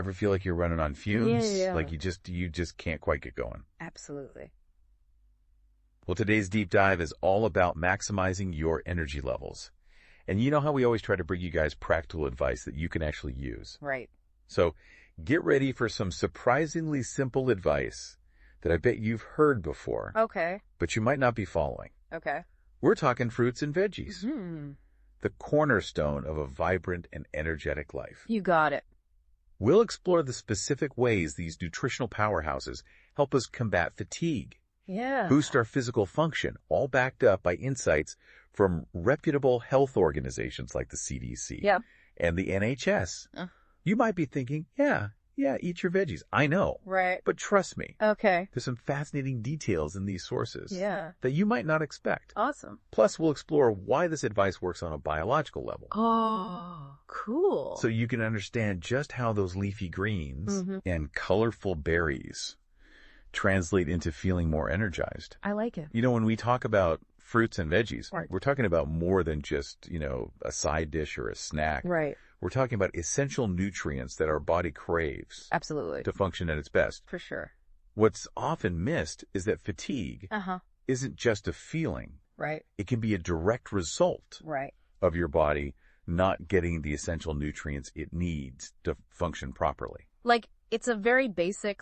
Ever feel like you're running on fumes? Yeah. Like you just can't quite get going. Absolutely. Well, today's deep dive is all about maximizing your energy levels. And you know how we always try to bring you guys practical advice that you can actually use. Right. So get ready for some surprisingly simple advice that I bet you've heard before, Okay. but you might not be following. Okay. We're talking fruits and veggies, Hmm. the cornerstone of a vibrant and energetic life. You got it. We'll explore the specific ways these nutritional powerhouses help us combat fatigue, Yeah. boost our physical function, all backed up by insights from reputable health organizations like the CDC Yep. and the NHS. You might be thinking, yeah, eat your veggies. I know. Right. But trust me, Okay. there's some fascinating details in these sources Yeah. that you might not expect. Awesome. Plus, we'll explore why this advice works on a biological level, Oh, cool. so you can understand just how those leafy greens and colorful berries translate into feeling more energized. I like it. You know, when we talk about fruits and veggies, Right. we're talking about more than just, a side dish or a snack. Right. We're talking about essential nutrients that our body craves Absolutely. to function at its best. For sure. What's often missed is that fatigue isn't just a feeling. Right. It can be a direct result Right. of your body not getting the essential nutrients it needs to function properly. Like, it's a very basic,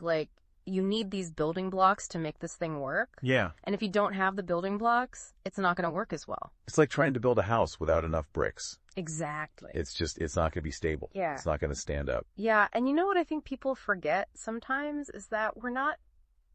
you need these building blocks to make this thing work. Yeah. And if you don't have the building blocks, it's not going to work as well. It's like trying to build a house without enough bricks. Exactly. It's not going to be stable. Yeah. It's not going to stand up. Yeah. And you know what I think people forget sometimes is that we're not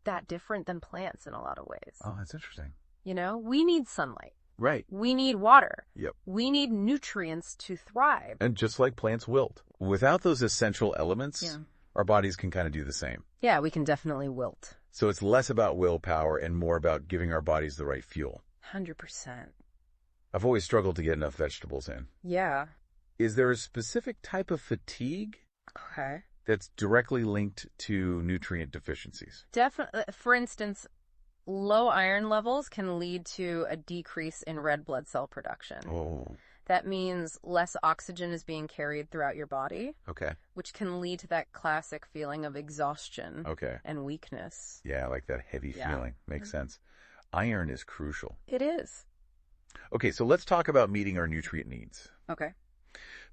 that different than plants in a lot of ways. Oh, that's interesting. We need sunlight. Right. We need water. Yep. We need nutrients to thrive. And just like plants wilt, without those essential elements, our bodies can kind of do the same. Yeah, we can definitely wilt. So it's less about willpower and more about giving our bodies the right fuel. 100%. I've always struggled to get enough vegetables in. Yeah. Is there a specific type of fatigue Okay. that's directly linked to nutrient deficiencies? Definitely. For instance, low iron levels can lead to a decrease in red blood cell production. Oh, That means less oxygen is being carried throughout your body, okay. which can lead to that classic feeling of exhaustion Okay. and weakness. Yeah, like that heavy Yeah. feeling. Makes sense. Iron is crucial. It is. Okay, so let's talk about meeting our nutrient needs. Okay.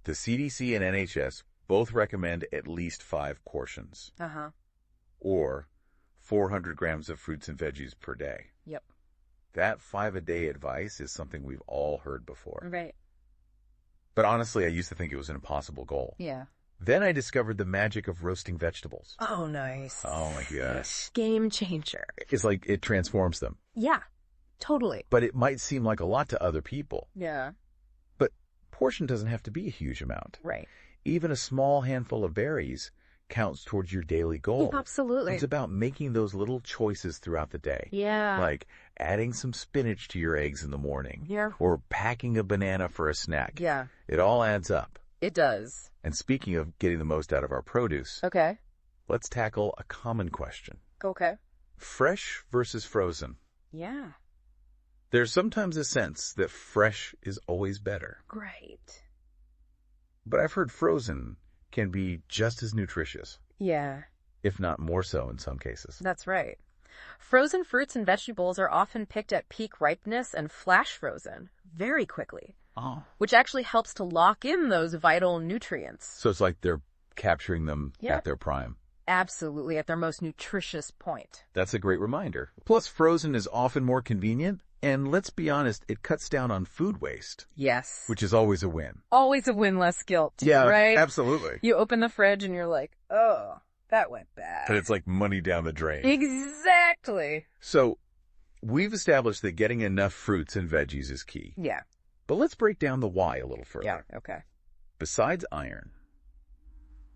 The CDC and NHS both recommend at least 5 portions, or 400 grams of fruits and veggies per day. Yep. That 5-a-day advice is something we've all heard before. Right. But honestly, I used to think it was an impossible goal. Yeah. Then I discovered the magic of roasting vegetables. Oh, nice. Oh my gosh. Game changer. It's like it transforms them. Yeah. Totally. But it might seem like a lot to other people. Yeah. But portion doesn't have to be a huge amount. Right. Even a small handful of berries counts towards your daily goal. Absolutely. It's about making those little choices throughout the day. Yeah. Like adding some spinach to your eggs in the morning. Yeah. Or packing a banana for a snack. Yeah. It all adds up. It does. And speaking of getting the most out of our produce, Okay. let's tackle a common question. Okay. Fresh versus frozen. Yeah. There's sometimes a sense that fresh is always better. Great. But I've heard frozen can be just as nutritious, Yeah. if not more so in some cases. That's right. Frozen fruits and vegetables are often picked at peak ripeness and flash frozen very quickly, Oh. which actually helps to lock in those vital nutrients. So it's like they're capturing them Yeah. at their prime. Absolutely, at their most nutritious point. That's a great reminder. Plus, frozen is often more convenient, and let's be honest, it cuts down on food waste, Yes. which is always a win. Always a win, less guilt. Yeah, right? absolutely. You open the fridge and you're like, oh, that went bad. But it's like money down the drain. Exactly. So, we've established that getting enough fruits and veggies is key. Yeah. But let's break down the why a little further. Yeah. Okay. Besides iron,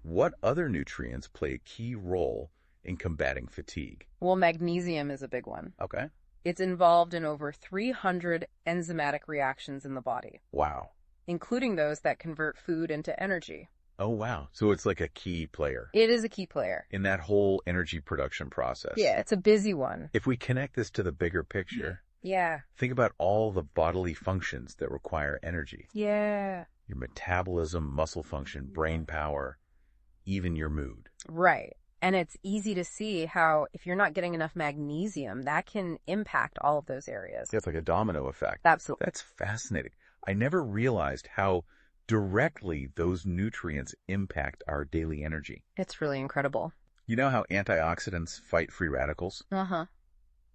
what other nutrients play a key role in combating fatigue? Well, magnesium is a big one. Okay. It's involved in over 300 enzymatic reactions in the body, Wow. including those that convert food into energy. Oh, wow. So it's like a key player It is a key player. in that whole energy production process. Yeah, it's a busy one. If we connect this to the bigger picture, Yeah. think about all the bodily functions that require energy. Yeah. Your metabolism, muscle function, brain power, even your mood. Right. And it's easy to see how if you're not getting enough magnesium, that can impact all of those areas. Yeah, it's like a domino effect. Absolutely. That's fascinating. I never realized how directly those nutrients impact our daily energy. It's really incredible. You know how antioxidants fight free radicals? Uh-huh.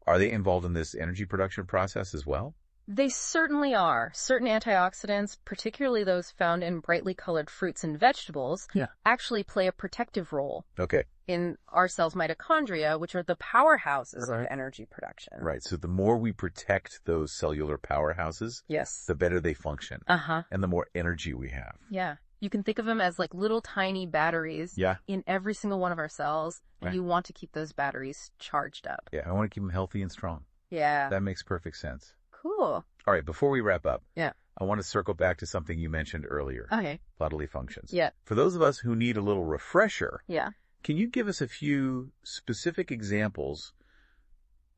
Are they involved in this energy production process as well? They certainly are. Certain antioxidants, particularly those found in brightly colored fruits and vegetables, actually play a protective role Okay. in our cells' mitochondria, which are the powerhouses of energy production. Right. So the more we protect those cellular powerhouses, Yes. the better they function. Uh-huh. And the more energy we have. Yeah. You can think of them as like little tiny batteries in every single one of our cells, and Right. you want to keep those batteries charged up. Yeah, I want to keep them healthy and strong. Yeah. That makes perfect sense. Cool. All right, before we wrap up, Yeah. I want to circle back to something you mentioned earlier. Okay. Bodily functions. Yeah. For those of us who need a little refresher, Yeah. can you give us a few specific examples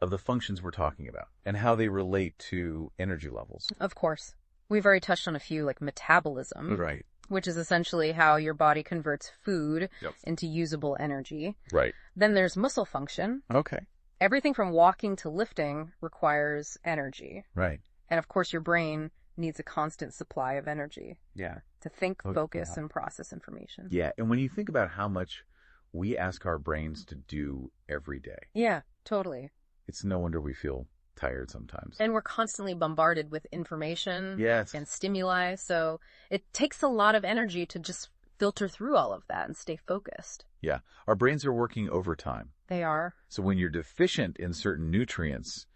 of the functions we're talking about and how they relate to energy levels? Of course. We've already touched on a few, like metabolism, Right. which is essentially how your body converts food Yep. into usable energy. Right. Then there's muscle function. Okay. Everything from walking to lifting requires energy. Right. And of course, your brain needs a constant supply of energy Yeah. to think, Oh, focus, yeah. and process information. Yeah. And when you think about how much we ask our brains to do every day, Yeah, totally. it's no wonder we feel tired sometimes. And we're constantly bombarded with information Yes. and stimuli. So it takes a lot of energy to just filter through all of that and stay focused. Yeah. Our brains are working overtime. They are. So when you're deficient in certain nutrients,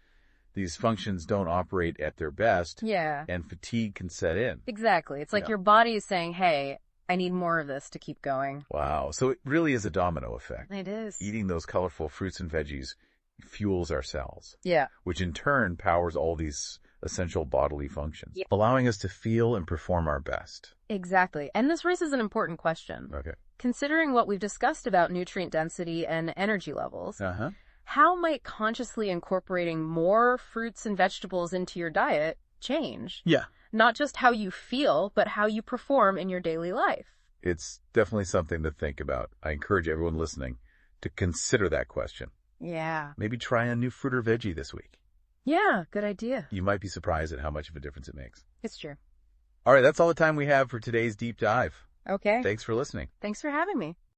these functions don't operate at their best Yeah, and fatigue can set in. exactly. It's like Yeah. your body is saying, hey, I need more of this to keep going. Wow. So it really is a domino effect. It is. Eating those colorful fruits and veggies fuels our cells, Yeah. which in turn powers all these essential bodily functions, Yeah. allowing us to feel and perform our best. Exactly. And this raises an important question. Okay. Considering what we've discussed about nutrient density and energy levels, Uh-huh. how might consciously incorporating more fruits and vegetables into your diet change? Yeah. Not just how you feel, but how you perform in your daily life. It's definitely something to think about. I encourage everyone listening to consider that question. Yeah. Maybe try a new fruit or veggie this week. Yeah, good idea. You might be surprised at how much of a difference it makes. It's true. All right, that's all the time we have for today's deep dive. Okay. Thanks for listening. Thanks for having me.